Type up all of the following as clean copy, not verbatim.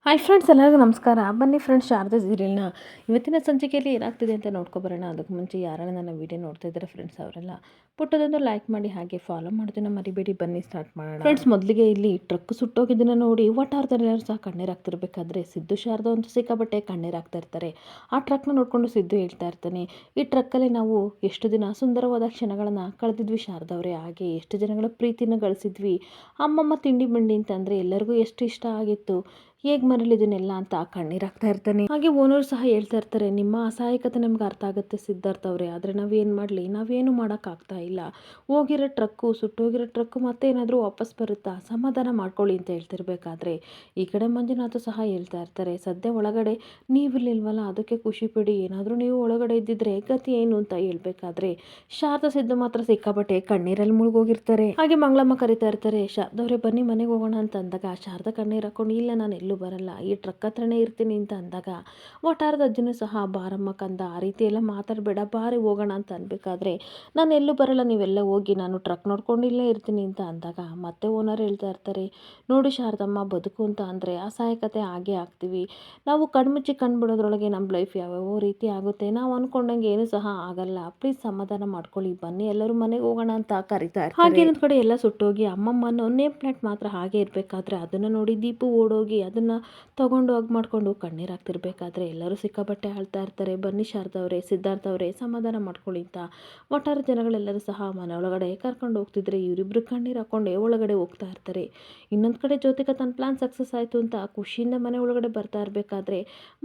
Hi friends, ಎಲ್ಲರಿಗೂ ನಮಸ್ಕಾರ. ಬನ್ನಿ ಫ್ರೆಂಡ್ಸ್, ಶಾರದಾ ಸೀರಿಯಲ್ನ ಇವತ್ತಿನ ಸಂಚಿಕೆಯಲ್ಲಿ ಏನಾಗ್ತಿದೆ ಅಂತ ನೋಡ್ಕೊಬರೋಣ. ಅದಕ್ಕೆ ಮುಂಚೆ ಯಾರೆಲ್ಲ ನನ್ನ ವೀಡಿಯೋ ನೋಡ್ತಾ ಇದ್ದಾರೆ ಫ್ರೆಂಡ್ಸ್, ಅವರೆಲ್ಲ ಪುಟ್ಟದೊಂದು ಲೈಕ್ ಮಾಡಿ ಹಾಗೆ ಫಾಲೋ ಮಾಡೋದನ್ನ ಮರಿಬೇಡಿ. ಬನ್ನಿ ಸ್ಟಾರ್ಟ್ ಮಾಡೋಣ. ಫ್ರೆಂಡ್ಸ್, ಮೊದಲಿಗೆ ಇಲ್ಲಿ ಟ್ರಕ್ ಸುಟ್ಟೋಗಿದ್ದನ್ನು ನೋಡಿ ಒಟ್ಟಾರ್ದಲ್ಲೆಲ್ಲರೂ ಸಹ ಕಣ್ಣೀರಾಗ್ತಿರ್ಬೇಕಾದ್ರೆ ಸಿದ್ದು ಶಾರದಾ ಅಂತೂ ಸಿಕ್ಕಾಬಟ್ಟೆ ಕಣ್ಣೀರಾಗ್ತಾ ಇರ್ತಾರೆ. ಆ ಟ್ರಕ್ನ ನೋಡ್ಕೊಂಡು ಸಿದ್ದು ಹೇಳ್ತಾ ಇರ್ತಾನೆ, ಈ ಟ್ರಕ್ಕಲ್ಲಿ ನಾವು ಎಷ್ಟು ದಿನ ಸುಂದರವಾದ ಕ್ಷಣಗಳನ್ನು ಕಳೆದಿದ್ವಿ ಶಾರದಾ ಅವರೇ, ಹಾಗೆ ಎಷ್ಟು ಜನಗಳ ಪ್ರೀತಿನ ಗಳಿಸಿದ್ವಿ. ಅಮ್ಮಮ್ಮ ತಿಂಡಿ ಬಂಡಿ ಅಂತಂದರೆ ಎಲ್ಲರಿಗೂ ಎಷ್ಟು ಇಷ್ಟ ಆಗಿತ್ತು, ಹೇಗೆ ಮರಳಿದನ್ನೆಲ್ಲ ಅಂತ ಕಣ್ಣೀರಾಗ್ತಾ ಇರ್ತಾನೆ. ಹಾಗೆ ಓನರ್ ಸಹ ಹೇಳ್ತಾ ಇರ್ತಾರೆ, ನಿಮ್ಮ ಅಸಹಾಯಕತೆ ನಮ್ಗೆ ಅರ್ಥ ಆಗುತ್ತೆ ಸಿದ್ಧಾರ್ಥ ಅವರೇ, ಆದರೆ ನಾವೇನು ಮಾಡಲಿ, ನಾವೇನು ಮಾಡೋಕ್ಕಾಗ್ತಾ ಇಲ್ಲ. ಹೋಗಿರೋ ಟ್ರಕ್ಕು, ಸುಟ್ಟೋಗಿರೋ ಟ್ರಕ್ಕು ಮತ್ತೆ ಏನಾದರೂ ವಾಪಸ್ ಬರುತ್ತಾ, ಸಮಾಧಾನ ಮಾಡ್ಕೊಳ್ಳಿ ಅಂತ ಹೇಳ್ತಿರ್ಬೇಕಾದ್ರೆ ಈ ಕಡೆ ಮಂಜುನಾಥ ಸಹ ಹೇಳ್ತಾ ಇರ್ತಾರೆ, ಸದ್ಯ ಒಳಗಡೆ ನೀವಿರ್ಲಿಲ್ವಲ್ಲ ಅದಕ್ಕೆ ಖುಷಿ ಪಡಿ, ಏನಾದರೂ ನೀವು ಒಳಗಡೆ ಇದ್ದಿದ್ರೆ ಗತಿ ಏನು ಅಂತ ಹೇಳ್ಬೇಕಾದ್ರೆ ಶಾರದಾ ಸಿದ್ದು ಮಾತ್ರ ಸಿಕ್ಕಾಪಟ್ಟೆ ಕಣ್ಣೀರಲ್ಲಿ ಮುಳುಗೋಗಿರ್ತಾರೆ. ಹಾಗೆ ಮಂಗಳಮ್ಮ ಕರಿತಾ ಇರ್ತಾರೆ, ಶಾರದವ್ರೆ ಬನ್ನಿ ಮನೆಗೆ ಹೋಗೋಣ ಅಂತ ಅಂದಾಗ ಶಾರದಾ ಕಣ್ಣೀರು ಹಾಕೊಂಡು, ಇಲ್ಲ ನಾನು ಎಲ್ಲೂ ಬರಲ್ಲ, ಈ ಟ್ರಕ್ ಹತ್ರನೇ ಇರ್ತೀನಿ ಅಂತ ಅಂದಾಗ ಒಟ್ಟಾರದ ಅಜ್ಜನೂ ಸಹ ಬಾರಮ್ಮ ಕಂದ, ಆ ರೀತಿ ಎಲ್ಲ ಮಾತಾಡಬೇಡ, ಬಾರಿ ಹೋಗೋಣ ಅಂತ ಅನ್ಬೇಕಾದ್ರೆ ನಾನು ಎಲ್ಲೂ ಬರಲ್ಲ, ನೀವೆಲ್ಲ ಹೋಗಿ, ನಾನು ಟ್ರಕ್ ನೋಡ್ಕೊಂಡು ಇಲ್ಲೇ ಇರ್ತೀನಿ ಅಂತ ಅಂದಾಗ ಮತ್ತೆ ಓನರ್ ಹೇಳ್ತಾ ಇರ್ತಾರೆ, ನೋಡಿ ಶಾರದಮ್ಮ, ಬದುಕು ಅಂತ ಅಂದರೆ ಅಸಹಾಯಕತೆ ಆಗೇ ಆಗ್ತೀವಿ. ನಾವು ಕಣ್ಮುಚ್ಚಿ ಬಿಡೋದ್ರೊಳಗೆ ನಮ್ಮ ಲೈಫ್ ಯಾವ್ಯಾವ ರೀತಿ ಆಗುತ್ತೆ, ನಾವು ಅಂದ್ಕೊಂಡಂಗೆ ಏನು ಸಹ ಆಗಲ್ಲ, ಪ್ಲೀಸ್ ಸಮಾಧಾನ ಮಾಡ್ಕೊಳ್ಳಿ, ಬನ್ನಿ ಎಲ್ಲರೂ ಮನೆಗೆ ಹೋಗೋಣ ಅಂತ ಕರಿತಾ ಇರ್ತಾರೆ. ಹಾಗೆ ಇನ್ನೊಂದು ಕಡೆ ಎಲ್ಲ ಸುಟ್ಟೋಗಿ ಅಮ್ಮಮ್ಮನ ನೇಮ್ ಪ್ಲೇಟ್ ಮಾತ್ರ ಹಾಗೆ ಇರಬೇಕಾದ್ರೆ ಅದನ್ನು ನೋಡಿ ದೀಪು ಓಡೋಗಿ ಅದನ್ನು ತಗೊಂಡು ಹಗ್ ಮಾಡಿಕೊಂಡು ಕಣ್ಣೀರಾಗ್ತಿರ್ಬೇಕಾದ್ರೆ ಎಲ್ಲರೂ ಸಿಕ್ಕಾಬಟ್ಟೆ ಆಳ್ತಾ ಇರ್ತಾರೆ. ಬನ್ನಿ ಶಾರದಾ ಅವರೇ, ಸಿದ್ಧಾರ್ಥ ಅವರೇ, ಸಮಾಧಾನ ಮಾಡ್ಕೊಳ್ಳಿ ಅಂತ ಒಟ್ಟಾರೆ ಜನಗಳೆಲ್ಲರೂ ಸಹ ಮನೆ ಒಳಗಡೆ ಕರ್ಕೊಂಡು ಹೋಗ್ತಿದ್ರೆ ಇವರಿಬ್ರು ಕಣ್ಣೀರು ಹಾಕೊಂಡೆ ಒಳಗಡೆ ಹೋಗ್ತಾ ಇರ್ತಾರೆ. ಇನ್ನೊಂದು ಕಡೆ ಜ್ಯೋತಿಕಾ ತನ್ನ ಪ್ಲಾನ್ ಸಕ್ಸಸ್ ಆಯಿತು ಅಂತ ಖುಷಿಯಿಂದ ಮನೆ ಒಳಗಡೆ ಬರ್ತಾ ಇರಬೇಕಾದ್ರೆ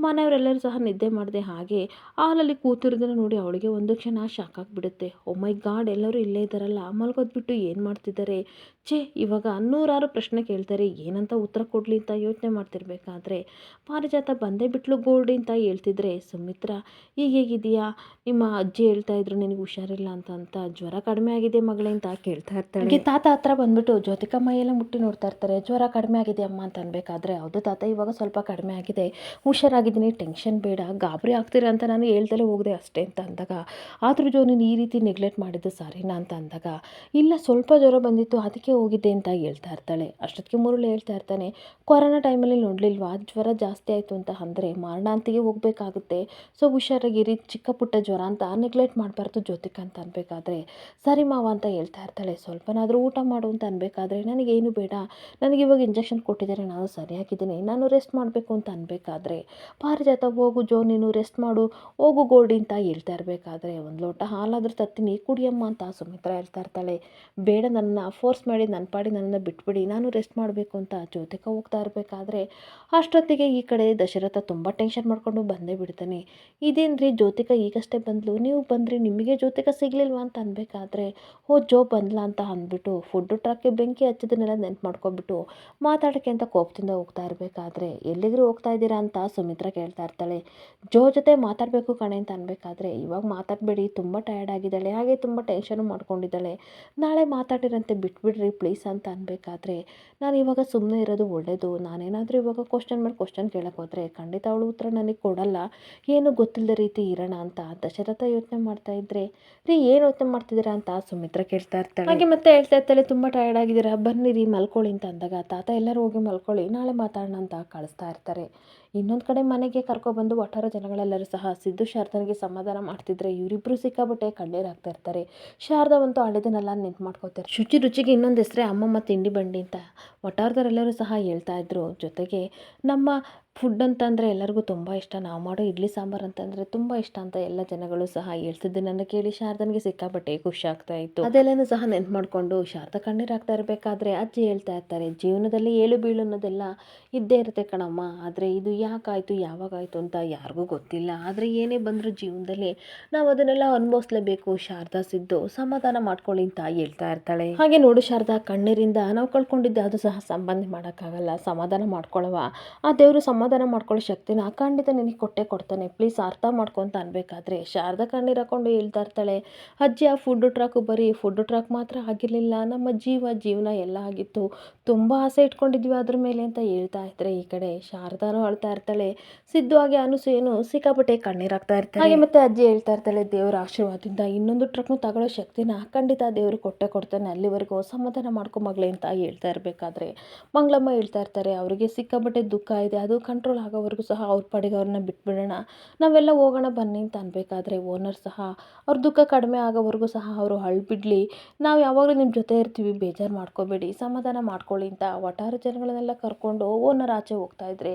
ಮನೆಯವರೆಲ್ಲರೂ ಸಹ ನಿದ್ದೆ ಮಾಡಿದೆ ಹಾಗೆ ಹಾಲಲ್ಲಿ ಕೂತಿರೋದನ್ನು ನೋಡಿ ಅವಳಿಗೆ ಒಂದು ಕ್ಷಣ ಶಾಕ್ ಆಗಿಬಿಡುತ್ತೆ. ಓ ಮೈ ಗಾಡ್, ಎಲ್ಲರೂ ಇಲ್ಲೇ ಇದ್ದಾರಲ್ಲ, ಮಲ್ಗೋದ್ಬಿಟ್ಟು ಏನು ಮಾಡ್ತಿದ್ದಾರೆ, ಛೇ, ಇವಾಗ ನೂರಾರು ಪ್ರಶ್ನೆ ಕೇಳ್ತಾರೆ, ಏನಂತ ಉತ್ತರ ಕೊಡಲಿ ಅಂತ ಯೋಚನೆ ಮಾಡ್ತಿರ್ಬೇಕಾದ್ರೆ ಪಾರಿಜಾತ ಬಂದೇ ಬಿಟ್ಲು ಗೋಲ್ಡಿ ಅಂತ ಹೇಳ್ತಿದ್ರೆ ಸುಮಿತ್ರಾ, ಈಗ ಹೇಗಿದೆಯಾ, ನಿಮ್ಮ ಅಜ್ಜಿ ಹೇಳ್ತಾ ಇದ್ರು ನಿನಗೆ ಹುಷಾರಿಲ್ಲ ಅಂತ ಜ್ವರ ಕಡಿಮೆ ಆಗಿದೆ ಮಗಳೇ ಅಂತ ಕೇಳ್ತಾ ಇರ್ತಾಳೆ. ಹಾಗೆ ತಾತ ಹತ್ರ ಬಂದ್ಬಿಟ್ಟು ಜ್ಯೋತಿಕಾ ಮೈಯೆಲ್ಲ ಮುಟ್ಟಿ ನೋಡ್ತಾ ಇರ್ತಾರೆ, ಜ್ವರ ಕಡಿಮೆ ಆಗಿದೆ ಅಮ್ಮ ಅಂತ ಅನ್ಬೇಕಾದ್ರೆ ಹೌದು ತಾತ, ಇವಾಗ ಸ್ವಲ್ಪ ಕಡಿಮೆ ಆಗಿದೆ, ಹುಷಾರಾಗಿದ್ದೀನಿ, ಟೆನ್ಷನ್ ಬೇಡ, ಗಾಬರಿ ಆಗ್ತೀರಾ ಅಂತ ನಾನು ಹೇಳ್ದಲೇ ಹೋಗಿದೆ ಅಷ್ಟೇ ಅಂತ ಅಂದಾಗ, ಆದರೂ ಜೋ ನೀನು ಈ ರೀತಿ ನೆಗ್ಲೆಕ್ಟ್ ಮಾಡಿದ್ದು ಸರಿನಾ ಅಂತ ಅಂದಾಗ, ಇಲ್ಲ ಸ್ವಲ್ಪ ಜ್ವರ ಬಂದಿತ್ತು ಅದಕ್ಕೆ ಹೋಗಿದ್ದೆ ಅಂತ ಹೇಳ್ತಾ ಇರ್ತಾಳೆ. ಅಷ್ಟೊತ್ತಿಗೆ ಮುರುಳಿ ಹೇಳ್ತಾ ಇರ್ತಾನೆ, ಕೊರೋನಾ ಟೈಮಲ್ಲಿ ನೋಡಲಿಲ್ವಾ, ಜ್ವರ ಜಾಸ್ತಿ ಆಯಿತು ಅಂತ ಅಂದರೆ ಮಾರಣಾಂತಿಗೆ ಹೋಗಬೇಕಾಗುತ್ತೆ, ಸೊ ಹುಷಾರಾಗಿರಿ, ಚಿಕ್ಕ ಪುಟ್ಟ ಜ್ವರ ಅಂತ ನೆಗ್ಲೆಕ್ಟ್ ಮಾಡಬಾರ್ದು ಜ್ಯೋತಿಕಾ ಅಂತ ಅನ್ಬೇಕಾದ್ರೆ ಸರಿ ಮಾವ ಅಂತ ಹೇಳ್ತಾ ಇರ್ತಾಳೆ. ಸ್ವಲ್ಪನಾದರೂ ಊಟ ಮಾಡು ಅಂತ ಅನ್ಬೇಕಾದ್ರೆ ನನಗೇನು ಬೇಡ, ನನಗೆ ಇವಾಗ ಇಂಜೆಕ್ಷನ್ ಕೊಟ್ಟಿದ್ದಾರೆ, ನಾನು ಸರಿಯಾಗಿದ್ದೀನಿ, ನಾನು ರೆಸ್ಟ್ ಮಾಡಬೇಕು ಅಂತ ಅನ್ಬೇಕಾದ್ರೆ ಪಾರಿಜಾತ, ಹೋಗು ಜೋ ನೀನು ರೆಸ್ಟ್ ಮಾಡು, ಹೋಗು ಗೋಲ್ಡಿ ಅಂತ ಹೇಳ್ತಾ ಇರಬೇಕಾದ್ರೆ ಒಂದು ಲೋಟ ಹಾಲಾದರೂ ತತ್ತೀನಿ ಕುಡಿಯಮ್ಮ ಅಂತ ಸುಮಿತ್ರಾ ಹೇಳ್ತಾ ಇರ್ತಾಳೆ. ಬೇಡ, ನನ್ನ ಫೋರ್ಸ್ ಮಾಡಿ ನನ್ನ ಪಾಡಿ ನನ್ನನ್ನು ಬಿಟ್ಬಿಡಿ, ನಾನು ರೆಸ್ಟ್ ಮಾಡಬೇಕು ಅಂತ ಜ್ಯೋತಿಕಾ ಹೋಗ್ತಾ ಇರಬೇಕಾದ್ರೆ ಅಷ್ಟೊತ್ತಿಗೆ ಈ ಕಡೆ ದಶರಥ ತುಂಬ ಟೆನ್ಷನ್ ಮಾಡ್ಕೊಂಡು ಬಂದೇ ಬಿಡ್ತಾನೆ. ಇದೇನ್ರಿ ಜ್ಯೋತಿಕಾ ಈಗಷ್ಟೇ ಬಂದ್ಲು, ನೀವು ಬಂದ್ರಿ, ನಿಮಗೆ ಜ್ಯೋತಿಕಾ ಸಿಗ್ಲಿಲ್ವಾ ಅಂತ ಅನ್ಬೇಕಾದ್ರೆ ಓ ಜೋ ಬಂದ್ಲಾ ಅಂತ ಅಂದ್ಬಿಟ್ಟು ಫುಡ್ ಟ್ರಕ್ಗೆ ಬೆಂಕಿ ಹಚ್ಚೋದನ್ನೆಲ್ಲ ನೆನ್ಪು ಮಾಡ್ಕೊಬಿಟ್ಟು ಮಾತಾಡೋಕ್ಕೆ ಅಂತ ಕೋಪದಿಂದ ಹೋಗ್ತಾ ಇರಬೇಕಾದ್ರೆ ಎಲ್ಲಿಗೂ ಹೋಗ್ತಾ ಇದ್ದೀರಾ ಅಂತ ಸುಮಿತ್ರಾ ಕೇಳ್ತಾ ಇರ್ತಾಳೆ. ಜೋ ಜೊತೆ ಮಾತಾಡಬೇಕು ಕಣೆ ಅಂತ ಅನ್ಬೇಕಾದ್ರೆ ಇವಾಗ ಮಾತಾಡಬೇಡಿ, ತುಂಬ ಟಯರ್ಡ್ ಆಗಿದ್ದಾಳೆ, ಹಾಗೆ ತುಂಬ ಟೆನ್ಷನ್ ಮಾಡ್ಕೊಂಡಿದ್ದಾಳೆ, ನಾಳೆ ಮಾತಾಡಿರಂತೆ ಬಿಟ್ಬಿಡ್ರಿ ಪ್ಲೀಸ್ ಅಂತ ಅನ್ಬೇಕಾದ್ರೆ ನಾನು ಇವಾಗ ಸುಮ್ಮನೆ ಇರೋದು ಒಳ್ಳೇದು, ನಾನೇನಾದರೂ ಇವಾಗ ಕ್ವಶನ್ ಕೇಳಕ್ಕೆ ಹೋದರೆ ಖಂಡಿತ ಅವಳು ಉತ್ತರ ನನಗೆ ಕೊಡಲ್ಲ, ಏನು ಗೊತ್ತಿಲ್ಲದ ರೀತಿ ಇರೋಣ ಅಂತ ದಶರಥ ಯೋಚನೆ ಮಾಡ್ತಾ ಇದ್ರೆ, ರೀ ಏನು ಯೋಚನೆ ಮಾಡ್ತಿದ್ದೀರಾ ಅಂತ ಸುಮಿತ್ರಾ ಕೇಳ್ತಾ ಇರ್ತಾಳೆ. ಹಾಗೆ ಮತ್ತೆ ಹೇಳ್ತಾ ಇರ್ತಾಳೆ, ತುಂಬ ಟಯರ್ಡ್ ಆಗಿದ್ದೀರಾ, ಬನ್ನಿರಿ ಮಲ್ಕೊಳ್ಳಿ ಅಂತ ಅಂದಾಗ ತಾತ ಎಲ್ಲರೂ ಹೋಗಿ ಮಲ್ಕೊಳ್ಳಿ, ನಾಳೆ ಮಾತಾಡೋಣ ಅಂತ ಕಳಿಸ್ತಾ ಇರ್ತಾರೆ. ಇನ್ನೊಂದು ಕಡೆ ಮನೆಗೆ ಕರ್ಕೊಬಂದು ಒಟ್ಟಾರೆ ಜನಗಳೆಲ್ಲರೂ ಸಹ ಸಿದ್ದು ಶಾರದನಿಗೆ ಸಮಾಧಾನ ಮಾಡ್ತಿದ್ರೆ ಇವರಿಬ್ಬರು ಸಿಕ್ಕಾಬಟ್ಟೆ ಕಣ್ಣೀರಾಗ್ತಾ ಇರ್ತಾರೆ. ಶಾರದಾವಂತೂ ಹಳೆದನ್ನೆಲ್ಲ ನೆನ್ಪು ಮಾಡ್ಕೋತಾರೆ. ಶುಚಿ ರುಚಿಗೆ ಇನ್ನೊಂದು ಹೆಸರೇ ಅಮ್ಮಮ್ಮ ತಿಂಡಿ ಬಂಡಿ ಅಂತ ಒಟ್ಟಾರದವರೆಲ್ಲರೂ ಸಹ ಹೇಳ್ತಾ ಇದ್ರು. ಜೊತೆಗೆ ನಮ್ಮ ಫುಡ್ ಅಂತಂದರೆ ಎಲ್ಲರಿಗೂ ತುಂಬ ಇಷ್ಟ, ನಾವು ಮಾಡೋ ಇಡ್ಲಿ ಸಾಂಬಾರು ಅಂತಂದರೆ ತುಂಬ ಇಷ್ಟ ಅಂತ ಎಲ್ಲ ಜನಗಳು ಸಹ ಹೇಳ್ತಿದ್ದನ್ನು ಕೇಳಿ ಶಾರದನಿಗೆ ಸಿಕ್ಕಾಪಟ್ಟೆ ಖುಷಿ ಆಗ್ತಾ ಇತ್ತು. ಅದೆಲ್ಲನೂ ಸಹ ನೆನ್ಪು ಮಾಡಿಕೊಂಡು ಶಾರದಾ ಕಣ್ಣೀರಾಗ್ತಾ ಇರಬೇಕಾದ್ರೆ ಅಜ್ಜಿ ಹೇಳ್ತಾ ಇರ್ತಾರೆ, ಜೀವನದಲ್ಲಿ ಏಳು ಬೀಳು ಅನ್ನೋದೆಲ್ಲ ಇದ್ದೇ ಇರುತ್ತೆ ಕಣಮ್ಮ, ಆದರೆ ಇದು ಯಾಕಾಯಿತು ಯಾವಾಗಾಯಿತು ಅಂತ ಯಾರಿಗೂ ಗೊತ್ತಿಲ್ಲ, ಆದರೆ ಏನೇ ಬಂದರೂ ಜೀವನದಲ್ಲಿ ನಾವು ಅದನ್ನೆಲ್ಲ ಅನುಭವಿಸ್ಲೇಬೇಕು, ಶಾರದಾ ಸಿದ್ದು ಸಮಾಧಾನ ಮಾಡ್ಕೊಳ್ಳಿ ಅಂತ ಹೇಳ್ತಾ ಇರ್ತಾಳೆ. ಹಾಗೆ ನೋಡು ಶಾರದಾ, ಕಣ್ಣೀರಿಂದ ನಾವು ಕಳ್ಕೊಂಡಿದ್ದೆ ಅದು ಸಹ ಸಂಬಂಧ ಮಾಡೋಕ್ಕಾಗಲ್ಲ, ಸಮಾಧಾನ ಮಾಡ್ಕೊಳ್ಳುವ, ಆ ದೇವರು ಸಮಾಧಾನ ಮಾಡ್ಕೊಳ್ಳೋ ಶಕ್ತಿನ ಖಂಡಿತ ನಿನಗೆ ಕೊಟ್ಟೇ ಕೊಡ್ತಾನೆ, ಪ್ಲೀಸ್ ಅರ್ಥ ಮಾಡ್ಕೊ ಅಂತ ಅನ್ಬೇಕಾದ್ರೆ ಶಾರದಾ ಕಣ್ಣೀರು ಹಾಕೊಂಡು ಹೇಳ್ತಾ ಇರ್ತಾಳೆ, ಅಜ್ಜಿ ಆ ಫುಡ್ ಟ್ರಕ್ ಬರೀ ಫುಡ್ ಟ್ರಕ್ ಮಾತ್ರ ಆಗಿರಲಿಲ್ಲ, ನಮ್ಮ ಜೀವನ ಎಲ್ಲ ಆಗಿತ್ತು, ತುಂಬ ಆಸೆ ಇಟ್ಕೊಂಡಿದ್ವಿ ಅದ್ರ ಮೇಲೆ ಅಂತ ಹೇಳ್ತಾ ಇರ್ತಾರೆ. ಈ ಕಡೆ ಶಾರದಾನು ಅಳ್ತಾ ಇರ್ತಾಳೆ, ಸಿದ್ದು ಹಾಗೆ ಅನುಸೂಯೇನು ಸಿಕ್ಕಾಪಟ್ಟೆ ಕಣ್ಣೀರಾಗ್ತಾ ಇರ್ತಾರೆ. ಹಾಗೆ ಮತ್ತೆ ಅಜ್ಜಿ ಹೇಳ್ತಾ ಇರ್ತಾಳೆ, ದೇವರ ಆಶೀರ್ವಾದದಿಂದ ಇನ್ನೊಂದು ಟ್ರಕ್ನು ತಗೊಳ್ಳೋ ಶಕ್ತಿನ ಖಂಡಿತ ದೇವರು ಕೊಟ್ಟೆ ಕೊಡ್ತಾನೆ, ಅಲ್ಲಿವರೆಗೂ ಸಮಾಧಾನ ಮಾಡ್ಕೊ ಮಗಳೇ ಅಂತ ಹೇಳ್ತಾ ಇರಬೇಕಾದ್ರೆ ಮಂಗಳಮ್ಮ ಹೇಳ್ತಾ ಇರ್ತಾರೆ, ಅವರಿಗೆ ಸಿಕ್ಕಾಪಟ್ಟೆ ದುಃಖ ಇದೆ, ಅದು ಕಂಟ್ರೋಲ್ ಆಗೋವರೆಗೂ ಸಹ ಅವ್ರ ಪಾಡಿಗೆ ಅವ್ರನ್ನ ಬಿಟ್ಬಿಡೋಣ, ನಾವೆಲ್ಲ ಹೋಗೋಣ ಬನ್ನಿ ಅಂತ ಅನ್ಬೇಕಾದ್ರೆ ಓನರ್ ಸಹ ಅವ್ರ ದುಃಖ ಕಡಿಮೆ ಆಗೋವರೆಗೂ ಸಹ ಅವರು ಅಳ್ಬಿಡ್ಲಿ, ನಾವು ಯಾವಾಗಲೂ ನಿಮ್ಮ ಜೊತೆ ಇರ್ತೀವಿ, ಬೇಜಾರು ಮಾಡ್ಕೋಬೇಡಿ, ಸಮಾಧಾನ ಮಾಡ್ಕೊಳ್ಳಿ ಅಂತ ಒಟ್ಟಾರೆ ಜನಗಳನ್ನೆಲ್ಲ ಕರ್ಕೊಂಡು ಓನರ್ ಆಚೆ ಹೋಗ್ತಾ ಇದ್ರೆ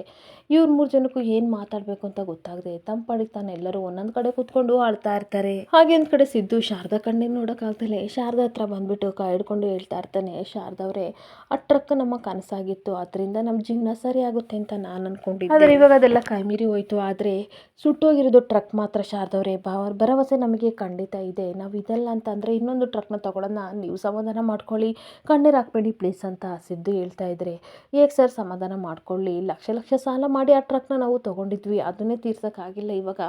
ಇವ್ರ 3 ಜನಕ್ಕೂ ಏನು ಮಾತಾಡಬೇಕು ಅಂತ ಗೊತ್ತಾಗದೆ ತಮ್ಮ ಪಾಡಿಗೆ ತಾನು ಎಲ್ಲರೂ ಒಂದೊಂದು ಕಡೆ ಕೂತ್ಕೊಂಡು ಅಳ್ತಾ ಇರ್ತಾರೆ. ಹಾಗೆ ಒಂದು ಕಡೆ ಸಿದ್ದು ಶಾರದಾ ಕಣ್ಣೀರು ನೋಡೋಕ್ಕಾಗ್ತಲೇ ಶಾರದಾ ಹತ್ರ ಬಂದ್ಬಿಟ್ಟು ಕೈ ಹಿಡ್ಕೊಂಡು ಹೇಳ್ತಾ ಇರ್ತಾನೆ, ಶಾರದವ್ರೆ ಆ ಟ್ರಕ್ ನಮ್ಮ ಕನಸಾಗಿತ್ತು, ಅದರಿಂದ ನಮ್ಮ ಜೀವನ ಸರಿ ಆಗುತ್ತೆ ಅಂತ ನಾನು ಅನ್ಕೊಂಡಿದ್ದೆ, ಆದರೆ ಇವಾಗ ಅದೆಲ್ಲ ಕೈ ಮೀರಿ ಹೋಯ್ತು, ಆದರೆ ಸುಟ್ಟೋಗಿರೋದು ಟ್ರಕ್ ಮಾತ್ರ ಶಾರದವ್ರೆ, ಭರವಸೆ ನಮಗೆ ಖಂಡಿತ ಇದೆ, ನಾವು ಇದೆಲ್ಲ ಅಂತಂದರೆ ಇನ್ನೊಂದು ಟ್ರಕ್ನ ತಗೊಳ್ಳೋಣ, ನೀವು ಸಮಾಧಾನ ಮಾಡ್ಕೊಳ್ಳಿ, ಕಣ್ಣೀರು ಹಾಕ್ಬೇಡಿ ಪ್ಲೀಸ್ ಅಂತ ಸಿದ್ದು ಹೇಳ್ತಾ ಇದ್ರೆ, ಹೇಗೆ ಸರ್ ಸಮಾಧಾನ ಮಾಡ್ಕೊಳ್ಳಿ, ಲಕ್ಷ ಸಾಲ ಮಾಡಿ ಆ ಟ್ರಕ್ನ ನಾವು ತೊಗೊಂಡಿದ್ವಿ, ಅದನ್ನೇ ತೀರ್ಸೋಕ್ಕಾಗಿಲ್ಲ, ಇವಾಗ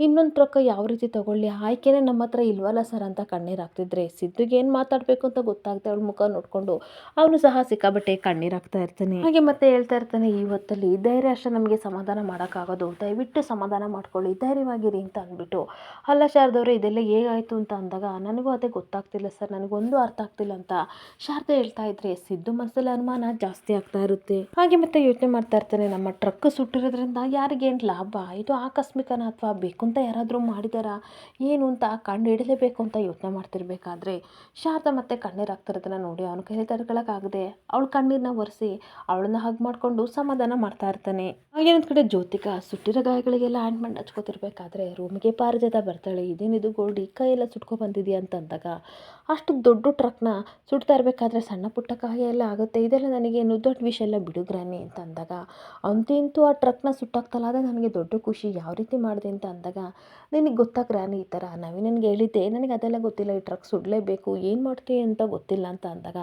ಇನ್ನೊಂದು ಟ್ರಕ್ ಯಾವ ರೀತಿ ತೊಗೊಳ್ಳಿ, ಆಯ್ಕೆನೇ ನಮ್ಮ ಹತ್ರ ಇಲ್ವಲ್ಲ ಸರ್ ಅಂತ ಕಣ್ಣೀರು ಹಾಕ್ತಿದ್ರೆ ಸಿದ್ದುಗೆ ಏನು ಮಾತಾಡಬೇಕು ಅಂತ ಗೊತ್ತಾಗ್ತಾ ಅವಳ ಮುಖ ನೋಡಿಕೊಂಡು ಅವನು ಸಹ ಸಿಕ್ಕಾಬಟ್ಟೆ ಕಣ್ಣೀರು ಹಾಕ್ತಾ ಇರ್ತಾನೆ. ಹಾಗೆ ಮತ್ತೆ ಹೇಳ್ತಾ ಇರ್ತಾನೆ, ಈ ಹೊತ್ತಲ್ಲಿ ಧೈರ್ಯ ಅಷ್ಟೇ ನಮಗೆ ಸಮಾಧಾನ ಮಾಡೋಕ್ಕಾಗೋದು, ದಯವಿಟ್ಟು ಸಮಾಧಾನ ಮಾಡ್ಕೊಳ್ಳಿ, ಧೈರ್ಯವಾಗಿರಿ ಅಂತ ಅಂದ್ಬಿಟ್ಟು, ಅಲ್ಲ ಶಾರದವ್ರೆ ಇದೆಲ್ಲ ಹೇಗಾಯಿತು ಅಂತ ಅಂದಾಗ ನನಗೂ ಅದೇ ಗೊತ್ತಾಗ್ತಿಲ್ಲ ಸರ್, ನನಗೊಂದು ಅರ್ಥ ಆಗ್ತಿಲ್ಲ ಅಂತ ಶಾರದಾ ಹೇಳ್ತಾ ಇದ್ರೆ ಸಿದ್ದು ಮನಸ್ಸಲ್ಲಿ ಅನುಮಾನ ಜಾಸ್ತಿ ಆಗ್ತಾ ಇರುತ್ತೆ. ಹಾಗೆ ಮತ್ತೆ ಯೋಚನೆ ಮಾಡ್ತಾ ಇರ್ತಾನೆ, ನಮ್ಮ ಟ್ರಕ್ ಸುಟ್ಟಿರೋದ್ರಿಂದ ಯಾರಿಗೇನು ಲಾಭ, ಇದು ಆಕಸ್ಮಿಕನ ಅಥವಾ ಬೇಕು ಅಂತ ಯಾರಾದರೂ ಮಾಡಿದಾರಾ ಏನು ಅಂತ ಕಂಡು ಹಿಡಲೇಬೇಕು ಅಂತ ಯೋಚನೆ ಮಾಡ್ತಿರ್ಬೇಕಾದ್ರೆ ಶಾರದಾ ಮತ್ತೆ ಕಣ್ಣೀರು ಹಾಕ್ತಿರೋದನ್ನ ನೋಡಿ ಅವನು ಕೈ ತಡ್ಕೊಳಕ್ಕಾಗದೆ ಅವಳ ಕಣ್ಣೀರನ್ನ ಒರೆಸಿ ಅವಳನ್ನ ಹಗ್ ಮಾಡಿಕೊಂಡು ಸಮಾಧಾನ ಮಾಡ್ತಾ ಇರ್ತಾನೆ. ಹಾಗೆ ಒಂದು ಕಡೆ ಜ್ಯೋತಿಕಾ ಸುಟ್ಟಿರೋ ಗಾಯಗಳಿಗೆಲ್ಲ ಆಯಿಂಟ್ಮೆಂಟ್ ಹಚ್ಕೋತಿರ್ಬೇಕಾದ್ರೆ ರೂಮಿಗೆ ಪಾರಿಜಾತ ಬರ್ತಾಳೆ, ಇದೇನಿದು ಗೋಲ್ಡಿ ಕೈಯೆಲ್ಲ ಸುಟ್ಕೊ ಬಂದಿದೆಯಾ ಅಂತ ಅಂದಾಗ, ಅಷ್ಟು ದೊಡ್ಡ ಟ್ರಕ್ನ ಸುಡ್ತಾ ಇರಬೇಕಾದ್ರೆ ಸಣ್ಣ ಪುಟ್ಟ ಕಾಯ ಎಲ್ಲ ಆಗುತ್ತೆ, ಇದೆಲ್ಲ ನನಗೇನು ದೊಡ್ಡ ವಿಷಯ ಎಲ್ಲ ಬಿಡು ಗ್ರಾನಿ ಅಂತ ಅಂದಾಗ, ಅಂತೂ ಆ ಟ್ರಕ್ನ ಸುಟ್ಟಾಕ್ತಲ್ಲ ಅದೇ ನನಗೆ ದೊಡ್ಡ ಖುಷಿ, ಯಾವ ರೀತಿ ಮಾಡಿದೆ ಅಂತ ಅಂದಾಗ, ನಿನಗೆ ಗೊತ್ತಾ ಗ್ರಾನಿ ಈ ಥರ ನವೀನ್ ನನಗೆ ಹೇಳಿದ್ದೆ, ನನಗೆ ಅದೆಲ್ಲ ಗೊತ್ತಿಲ್ಲ, ಈ ಟ್ರಕ್ ಸುಡಲೇಬೇಕು, ಏನು ಮಾಡ್ತೀವಿ ಅಂತ ಗೊತ್ತಿಲ್ಲ ಅಂತ ಅಂದಾಗ,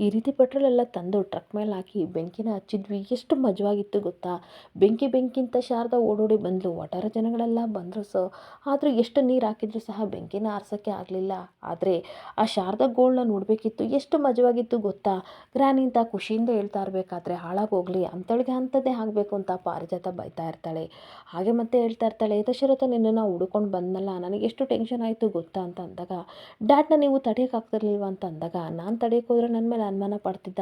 ಈ ರೀತಿ ಪೆಟ್ರೋಲ್ ಎಲ್ಲ ತಂದು ಟ್ರಕ್ ಮೇಲೆ ಹಾಕಿ ಬೆಂಕಿನ ಹಚ್ಚಿದ್ವಿ, ಎಷ್ಟು ಮಜವಾಗಿತ್ತು ಗೊತ್ತಾ, ಬೆಂಕಿ ಅಂತ ಶಾರದಾ ಓಡೋಡಿ ಬಂದ್ಲು, ಒಟ್ಟಾರೆ ಜನಗಳೆಲ್ಲ ಬಂದರು ಆದರೂ ಎಷ್ಟು ನೀರು ಹಾಕಿದ್ರು ಸಹ ಬೆಂಕಿನ ಆರ್ಸೋಕ್ಕೆ ಆಗಲಿಲ್ಲ, ಆದರೆ ಆ ಶಾರದಾ ಗೋಲ್ಡ್ನ ನೋಡಬೇಕಿತ್ತು, ಎಷ್ಟು ಮಜವಾಗಿತ್ತು ಗೊತ್ತಾ ಗ್ರಾನಿ ಅಂತ ಖುಷಿಯಿಂದ ಹೇಳ್ತಾ ಇರಬೇಕಾದ್ರೆ, ಹಾಳಾಗೋಗ್ಲಿ ಅಂಥಳಿಗೆ ಅಂಥದ್ದೇ ಆಗಬೇಕು ಅಂತ ಪಾರಿಜಾತ ಬೈತಾ ಇರ್ತಾಳೆ. ಹಾಗೆ ಮತ್ತೆ ಹೇಳ್ತಾ ಇರ್ತಾಳೆ, ದಶರಥ ನಿನ್ನನ್ನು ಹುಡ್ಕೊಂಡು ಬಂದನಲ್ಲ, ನನಗೆ ಎಷ್ಟು ಟೆನ್ಷನ್ ಆಯಿತು ಗೊತ್ತಾ ಅಂತ ಅಂದಾಗ, ಡ್ಯಾಡ್ನ ನೀವು ತಡೆಯೋಕ್ಕಾಗ್ತಿರ್ಲಿಲ್ವ ಅಂತ ಅಂದಾಗ, ನಾನು ತಡೆಯೋಕೆ ಹೋದ್ರೆ ನನ್ನ ಮೇಲೆ ಅನುಮಾನ ಪಡ್ತಿದ್ದ,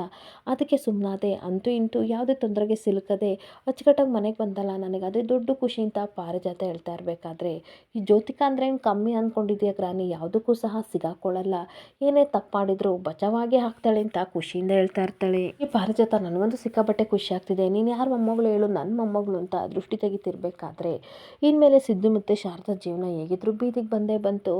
ಅದಕ್ಕೆ ಸುಮ್ಮನಾದೆ, ಅಂತೂ ಇಂತೂ ಯಾವುದೇ ತೊಂದರೆಗೆ ಸಿಲುಕದೆ ಅಚ್ಚುಕಟ್ಟಾಗಿ ಮನೆಗೆ ಬಂದಲ್ಲ, ನನಗೆ ಅದೇ ದೊಡ್ಡ ಖುಷಿ ಅಂತ ಪಾರಿಜಾತ ಹೇಳ್ತಾ ಇರಬೇಕಾದ್ರೆ, ಈ ಜ್ಯೋತಿಕಾ ಅಂದರೆ ಏನು ಕಮ್ಮಿ ಅಂದ್ಕೊಂಡಿದ್ಯಾ ಗ್ರಾನಿ, ಯಾವುದಕ್ಕೂ ಸಹ ಸಿಗಾಕೊಳ್ಳಲ್ಲ, ಏನೇ ತಪ್ಪು ಮಾಡಿದ್ರು ಬಚಾವಾಗೇ ಹಾಕ್ತಾಳೆ ಅಂತ ಖುಷಿಯಿಂದ ಹೇಳ್ತಾ ಇರ್ತಾಳೆ. ಈ ಪಾರಿಜಾತ ನನಗೊಂದು ಸಿಕ್ಕಾಪಟ್ಟೆ ಖುಷಿ ಆಗ್ತಿದೆ, ನೀನು ಯಾರು ಮೊಮ್ಮಗಳು ಹೇಳು, ನನ್ನ ಮೊಮ್ಮಗಳು ಅಂತ ದೃಷ್ಟಿ ತೆಗಿತಿರ್ಬೇಕಾದ್ರೆ, ಇನ್ಮೇಲೆ ಸಿದ್ದು ಮತ್ತು ಶಾರದಾ ಜೀವನ ಹೇಗಿದ್ರು ಬೀದಿಗೆ ಬಂದೇ ಬಂತು,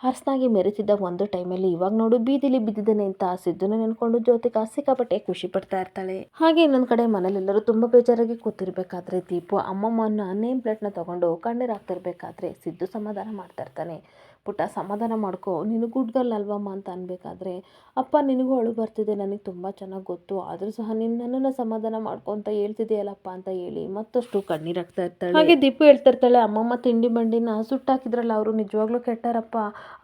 ಹರ್ಸ್ನಾಗಿ ಮೆರೆತಿದ್ದ ಒಂದು ಟೈಮಲ್ಲಿ ಇವಾಗ ನೋಡು ಬೀದಿಲಿ ಬಿದ್ದಿದ್ದಾನೆ ಅಂತ ಸಿದ್ದುನ ನೆನ್ಕೊಂಡು ಜ್ಯೋತಿಕಾ ಸಿಕ್ಕಾಪಟ್ಟೆ ಖುಷಿ ಪಡ್ತಾ ಇರ್ತಾಳೆ. ಹಾಗೆ ಇನ್ನೊಂದು ಕಡೆ ಮನೇಲೆಲ್ಲರೂ ತುಂಬ ಬೇಜಾರಾಗಿ ಕೂತಿರ್ಬೇಕಾದ್ರೆ ದೀಪು ಅಮ್ಮಮ್ಮನ ನೇಮ್ ಪ್ಲೇಟ್ನ ತೊಗೊಂಡು ಕಣ್ಣೀರು ಹಾಕ್ತಿರ್ಬೇಕಾದ್ರೆ ಸಿದ್ದು ಸಮಾಧಾನ ಮಾಡ್ತಾ ಇರ್ತಾನೆ, ಪುಟ್ಟ ಸಮಾಧಾನ ಮಾಡ್ಕೊ, ನೀನು ಗುಡ್ ಗರ್ಲ್ ಅಲ್ವಮ್ಮ ಅಂತ ಅನ್ಬೇಕಾದ್ರೆ, ಅಪ್ಪ ನಿನಗೂ ಅಳು ಬರ್ತಿದೆ ನನಗೆ ತುಂಬ ಚೆನ್ನಾಗಿ ಗೊತ್ತು, ಆದರೂ ಸಹ ನೀನು ನನ್ನನ್ನು ಸಮಾಧಾನ ಮಾಡ್ಕೊ ಅಂತ ಹೇಳ್ತಿದೆಯಲ್ಲಪ್ಪ ಅಂತ ಹೇಳಿ ಮತ್ತಷ್ಟು ಕಣ್ಣೀರು ಹಾಕ್ತಾ ಇರ್ತಾಳೆ. ಹಾಗೆ ದೀಪು ಹೇಳ್ತಾ ಇರ್ತಾಳೆ, ಅಮ್ಮಮ್ಮ ತಿಂಡಿ ಬಂಡಿನ ಸುಟ್ಟಾಕಿದ್ರಲ್ಲ ಅವರು ನಿಜವಾಗ್ಲೂ ಕೆಟ್ಟಾರಪ್ಪ,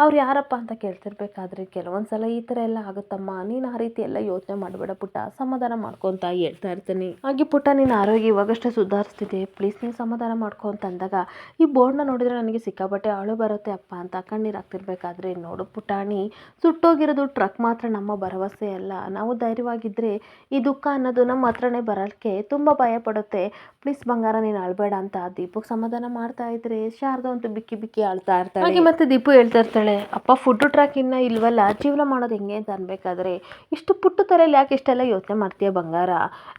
ಅವ್ರು ಯಾರಪ್ಪ ಅಂತ ಕೇಳ್ತಿರ್ಬೇಕಾದ್ರೆ, ಕೆಲವೊಂದ್ಸಲ ಈ ಥರ ಎಲ್ಲ ಆಗುತ್ತಮ್ಮ, ನೀನು ಆ ರೀತಿ ಎಲ್ಲ ಯೋಚನೆ ಮಾಡಬೇಡ ಪುಟ್ಟ, ಸಮಾಧಾನ ಮಾಡ್ಕೊ ಅಂತ ಹೇಳ್ತಾ ಇರ್ತೀನಿ. ಹಾಗೆ ಪುಟ್ಟ ನಿನ್ನ ಆರೋಗ್ಯ ಇವಾಗಷ್ಟೇ ಸುಧಾರಿಸ್ತಿದೆ, ಪ್ಲೀಸ್ ನೀನು ಸಮಾಧಾನ ಮಾಡ್ಕೊ ಅಂತ ಅಂದಾಗ, ಈ ಬೋರ್ಡ್ನ ನೋಡಿದ್ರೆ ನನಗೆ ಸಿಕ್ಕಾಪಟ್ಟೆ ಅಳು ಬರುತ್ತೆ ಅಪ್ಪ ಅಂತ ಕಣ್ಣೀರು ಹಾಕ್ತಿರ್ಬೇಕಾದ್ರೆ, ನೋಡು ಪುಟಾಣಿ, ಸುಟ್ಟೋಗಿರೋದು ಟ್ರಕ್ ಮಾತ್ರ ನಮ್ಮ ಭರವಸೆ ಅಲ್ಲ, ನಾವು ಧೈರ್ಯವಾಗಿದ್ದರೆ ಈ ದುಃಖ ಅನ್ನೋದು ನಮ್ಮ ಹತ್ರನೇ ಬರೋಕ್ಕೆ ತುಂಬ ಭಯ ಪಡುತ್ತೆ, ಪ್ಲೀಸ್ ಬಂಗಾರ ನೀನು ಅಳಬೇಡ ಅಂತ ದೀಪಕ್ ಸಮಾಧಾನ ಮಾಡ್ತಾ ಇದ್ರೆ ಶಾರದಾ ಅಂತೂ ಬಿಕ್ಕಿ ಅಳ್ತಾ ಇರ್ತಾಳೆ. ಹಾಗೆ ಮತ್ತೆ ದೀಪು ಹೇಳ್ತಾ ಇರ್ತಾಳೆ, ಅಪ್ಪ ಫುಡ್ ಟ್ರ್ಯಾಕ್ ಇನ್ನ ಇಲ್ವಲ್ಲ, ಜೀವನ ಮಾಡೋದು ಹೆಂಗೆ ಅಂತ ಅನ್ಬೇಕಾದ್ರೆ, ಇಷ್ಟು ಪುಟ್ಟ ತಲೆಯಲ್ಲಿ ಯಾಕೆ ಇಷ್ಟೆಲ್ಲ ಯೋಚನೆ ಮಾಡ್ತೀಯ ಬಂಗಾರ,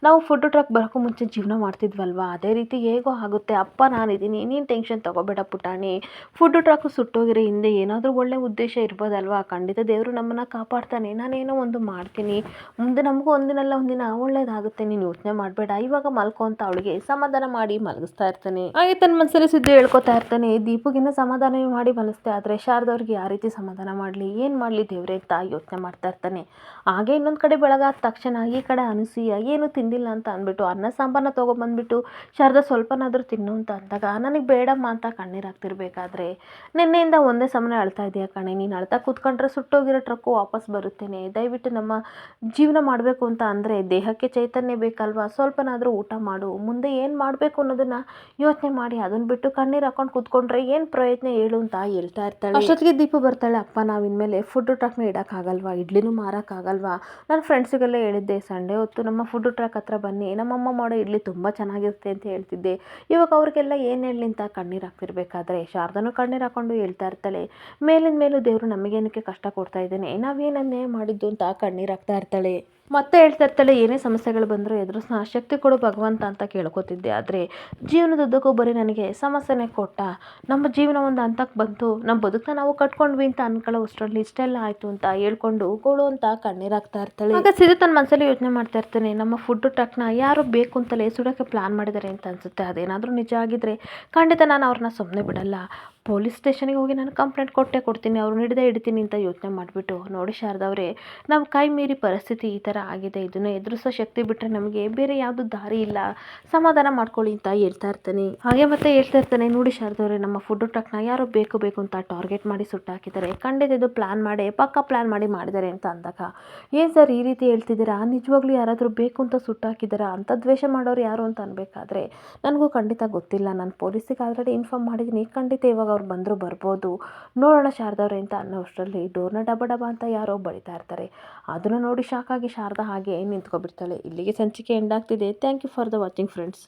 ನಾವು ಫುಡ್ ಟ್ರ್ಯಾಕ್ ಬರೋಕ್ಕೂ ಮುಂಚೆ ಜೀವನ ಮಾಡ್ತಿದ್ವಲ್ವಾ, ಅದೇ ರೀತಿ ಹೇಗೋ ಆಗುತ್ತೆ, ಅಪ್ಪ ನಾನಿದ್ದೀನಿ, ನೀನು ಟೆನ್ಷನ್ ತಗೋಬೇಡ ಪುಟಾಣಿ, ಫುಡ್ ಟ್ರ್ಯಾಕು ಸುಟ್ಟೋಗಿರೋ ಹಿಂದೆ ಹಿಂದೆ ಏನಾದರೂ ಒಳ್ಳೆ ಉದ್ದೇಶ ಇರ್ಬೋದಲ್ವಾ, ಖಂಡಿತ ದೇವರು ನಮ್ಮನ್ನು ಕಾಪಾಡ್ತಾನೆ, ನಾನೇನೋ ಒಂದು ಮಾಡ್ತೀನಿ, ಮುಂದೆ ನಮಗೂ ಒಂದಿನಲ್ಲ ಒಂದಿನ ಒಳ್ಳೇದಾಗುತ್ತೆ, ನೀನು ಯೋಚನೆ ಮಾಡಬೇಡ, ಇವಾಗ ಮಲ್ಕೊ ಅಂತ ಅವಳಿಗೆ ಸಮಾಧಾನ ಮಾಡಿ ಮಲಗಿಸ್ತಾ ಇರ್ತಾನೆ. ಹಾಗೆ ತನ್ನ ಮನಸ್ಸಲ್ಲಿ ಸುದ್ದಿ ಹೇಳ್ಕೊತಾ ಇರ್ತಾನೆ. ದೀಪುಗಿನ್ನ ಸಮಾಧಾನ ಮಾಡಿ ಮಲಗಿಸ್ತೆ, ಆದರೆ ಶಾರದವ್ರಿಗೆ ಯಾವ ರೀತಿ ಸಮಾಧಾನ ಮಾಡಲಿ, ಏನು ಮಾಡಲಿ ದೇವ್ರೆ ಅಂತ ಯೋಚನೆ ಮಾಡ್ತಾ ಇರ್ತಾನೆ. ಹಾಗೆ ಇನ್ನೊಂದು ಕಡೆ ಬೆಳಗಾದ ತಕ್ಷಣ ಈ ಕಡೆ ಅನಸೂಯ ಏನು ತಿಂದಿಲ್ಲ ಅಂತ ಅಂದ್ಬಿಟ್ಟು ಅನ್ನ ಸಾಂಬಾರನ್ನ ತೊಗೊಬಂದ್ಬಿಟ್ಟು ಶಾರದಾ ಸ್ವಲ್ಪನಾದರೂ ತಿನ್ನು ಅಂತ ಅಂದಾಗ ನನಗೆ ಬೇಡಮ್ಮ ಅಂತ ಕಣ್ಣೀರು ಹಾಕ್ತಿರ್ಬೇಕಾದ್ರೆ, ನಿನ್ನೆಯಿಂದ ಒಂದೇ ಸಮನೆ ಅಳ್ತಾ ಇದೆಯಾ ಕಣೆ, ನೀನು ಅಳ್ತಾ ಕೂತ್ಕೊಂಡ್ರೆ ಸುಟ್ಟೋಗಿರೋ ಟ್ರಕ್ಕು ವಾಪಸ್ ಬರುತ್ತೇನೆ, ದಯವಿಟ್ಟು ನಮ್ಮ ಜೀವನ ಮಾಡಬೇಕು ಅಂತ ಅಂದರೆ ದೇಹಕ್ಕೆ ಚೈತನ್ಯ ಬೇಕಲ್ವಾ, ಸ್ವಲ್ಪನಾದರೂ ಊಟ ಮಾಡು, ಮುಂದೆ ಏನು ಮಾಡಬೇಕು ಅನ್ನೋದನ್ನ ಯೋಚನೆ ಮಾಡಿ ಅದನ್ನು ಬಿಟ್ಟು ಕಣ್ಣೀರು ಹಾಕೊಂಡು ಕೂತ್ಕೊಂಡ್ರೆ ಏನು ಪ್ರಯತ್ನ ಹೇಳು ಅಂತ ಹೇಳ್ತಾ ಇರ್ತಾಳೆ. ಅಷ್ಟೊತ್ತಿಗೆ ದೀಪು ಬರ್ತಾಳೆ. ಅಪ್ಪ ನಾವು ಇನ್ಮೇಲೆ ಫುಡ್ ಟ್ರಕ್ನ ಇಡೋಕ್ಕಾಗಲ್ವಾ, ಇಡ್ಲಿನೂ ಮಾರೋಕ್ಕಾಗಲ್ವಾ, ನನ್ನ ಫ್ರೆಂಡ್ಸಿಗೆಲ್ಲ ಹೇಳಿದ್ದೆ ಸಂಡೇ ಹೊತ್ತು ನಮ್ಮ ಫುಡ್ ಟ್ರಕ್ ಹತ್ರ ಬನ್ನಿ, ನಮ್ಮಮ್ಮ ಮಾಡೋ ಇಡ್ಲಿ ತುಂಬ ಚೆನ್ನಾಗಿರುತ್ತೆ ಅಂತ ಹೇಳ್ತಿದ್ದೆ, ಇವಾಗ ಅವ್ರಿಗೆಲ್ಲ ಏನು ಹೇಳಲಿ ಅಂತ ಕಣ್ಣೀರು ಹಾಕ್ತಿರ್ಬೇಕಾದ್ರೆ ಶಾರದನೂ ಕಣ್ಣೀರು ಹಾಕೊಂಡು ಹೇಳ್ತಾ ಇರ್ತಾಳೆ, ಮೇಲಿನ ಮೇಲೂ ದೇವರು ನಮಗೇನಕ್ಕೆ ಕಷ್ಟ ಕೊಡ್ತಾ ಇದ್ದಾನೆ, ನಾವೇನು ಅನ್ಯಾಯ ಮಾಡಿದ್ದು ಅಂತ ಕಣ್ಣೀರು ಹಾಕ್ತಾ ಇರ್ತಾಳೆ. ಮತ್ತೆ ಹೇಳ್ತಾ ಇರ್ತಾಳೆ, ಏನೇ ಸಮಸ್ಯೆಗಳು ಬಂದರೂ ಎದುರಿಸೋ ಶಕ್ತಿ ಕೊಡು ಭಗವಂತ ಅಂತ ಕೇಳ್ಕೊತಿದ್ದೆ, ಆದರೆ ಜೀವನದುದ್ದಕ್ಕೂ ಬರೀ ನನಗೆ ಸಮಸ್ಯೆನೇ ಕೊಟ್ಟ, ನಮ್ಮ ಜೀವನ ಒಂದು ಹಂತಕ್ಕೆ ಬಂತು, ನಮ್ಮ ಬದುಕನ್ನ ನಾವು ಕಟ್ಕೊಂಡ್ವಿ ಅಂತ ಅನ್ಕೊಳ್ಳೋ ಅಷ್ಟರಲ್ಲಿ ಇಷ್ಟೆಲ್ಲ ಆಯಿತು ಅಂತ ಹೇಳ್ಕೊಂಡು ಗೋಳು ಅಂತ ಕಣ್ಣೀರು ಹಾಕ್ತಾ ಇರ್ತಾಳೆ. ಆಗ ಸಿದ್ದು ತನ್ನ ಮನಸ್ಸಲ್ಲಿ ಯೋಚನೆ ಮಾಡ್ತಾ ಇರ್ತಾನೆ, ನಮ್ಮ ಫುಡ್ ಟ್ರಕ್ನ ಯಾರು ಬೇಕು ಅಂತಲೇ ಸುಡೋಕ್ಕೆ ಪ್ಲಾನ್ ಮಾಡಿದ್ದಾರೆ ಅಂತ ಅನಿಸುತ್ತೆ, ಅದೇನಾದರೂ ನಿಜ ಆಗಿದ್ರೆ ಖಂಡಿತ ನಾನು ಅವ್ರನ್ನ ಸುಮ್ಮನೆ ಬಿಡಲ್ಲ, ಪೊಲೀಸ್ ಸ್ಟೇಷನಿಗೆ ಹೋಗಿ ನಾನು ಕಂಪ್ಲೇಂಟ್ ಕೊಡ್ತೀನಿ, ಅವ್ರನ್ನ ಹಿಡಿತೀನಿ ಅಂತ ಯೋಚನೆ ಮಾಡಿಬಿಟ್ಟು, ನೋಡಿ ಶಾರದವ್ರೆ ನಮ್ಮ ಕೈ ಮೀರಿ ಪರಿಸ್ಥಿತಿ ಈ ಥರ ಆಗಿದೆ, ಇದನ್ನು ಎದುರಿಸೋ ಶಕ್ತಿ ಬಿಟ್ಟರೆ ನಮಗೆ ಬೇರೆ ಯಾವುದು ದಾರಿ ಇಲ್ಲ, ಸಮಾಧಾನ ಮಾಡ್ಕೊಳ್ಳಿ ಅಂತ ಹೇಳ್ತಾ ಇರ್ತಾನೆ. ಹಾಗೆ ಮತ್ತೆ ಹೇಳ್ತಾ ಇರ್ತಾನೆ, ನೋಡಿ ಶಾರದವ್ರೆ ನಮ್ಮ ಫುಡ್ ಟ್ರಕ್ನ ಯಾರೋ ಬೇಕು ಅಂತ ಟಾರ್ಗೆಟ್ ಮಾಡಿ ಸುಟ್ಟಾಕಿದ್ದಾರೆ, ಖಂಡಿತ ಇದು ಪ್ಲ್ಯಾನ್ ಮಾಡಿ ಪಕ್ಕಾ ಪ್ಲ್ಯಾನ್ ಮಾಡಿದ್ದಾರೆ ಅಂತ ಅಂದಾಗ, ಏನು ಸರ್ ಈ ರೀತಿ ಹೇಳ್ತಿದ್ದೀರಾ, ನಿಜವಾಗ್ಲೂ ಯಾರಾದರೂ ಬೇಕು ಅಂತ ಸುಟ್ಟಾಕಿದ್ದಾರಾ, ಅಂತ ದ್ವೇಷ ಮಾಡೋರು ಯಾರು ಅಂತ ಅನ್ಬೇಕಾದ್ರೆ ನನಗೂ ಖಂಡಿತ ಗೊತ್ತಿಲ್ಲ, ನಾನು ಪೊಲೀಸಿಗೆ ಆಲ್ರೆಡಿ ಇನ್ಫಾರ್ಮ್ ಮಾಡಿದ್ದೀನಿ, ಖಂಡಿತ ಇವಾಗ ಅವ್ರು ಬಂದರೂ ಬರ್ಬೋದು, ನೋಡೋಣ ಶಾರದವ್ರೆ ಅಂತ ಅನ್ನೋ ಅಷ್ಟರಲ್ಲಿ ಡೋರ್ನ ಡಬ ಅಂತ ಯಾರೋ ಬಡಿತಾ ಇರ್ತಾರೆ. ಅದನ್ನು ನೋಡಿ ಶಾಕಾಗಿ ಶಾರದಾ ಹಾಗೆ ನಿಂತ್ಕೊಬಿಡ್ತಾಳೆ. ಇಲ್ಲಿಗೆ ಸಂಚಿಕೆ ಎಂಡ್ ಆಗ್ತಿದೆ. Thank you for the watching friends.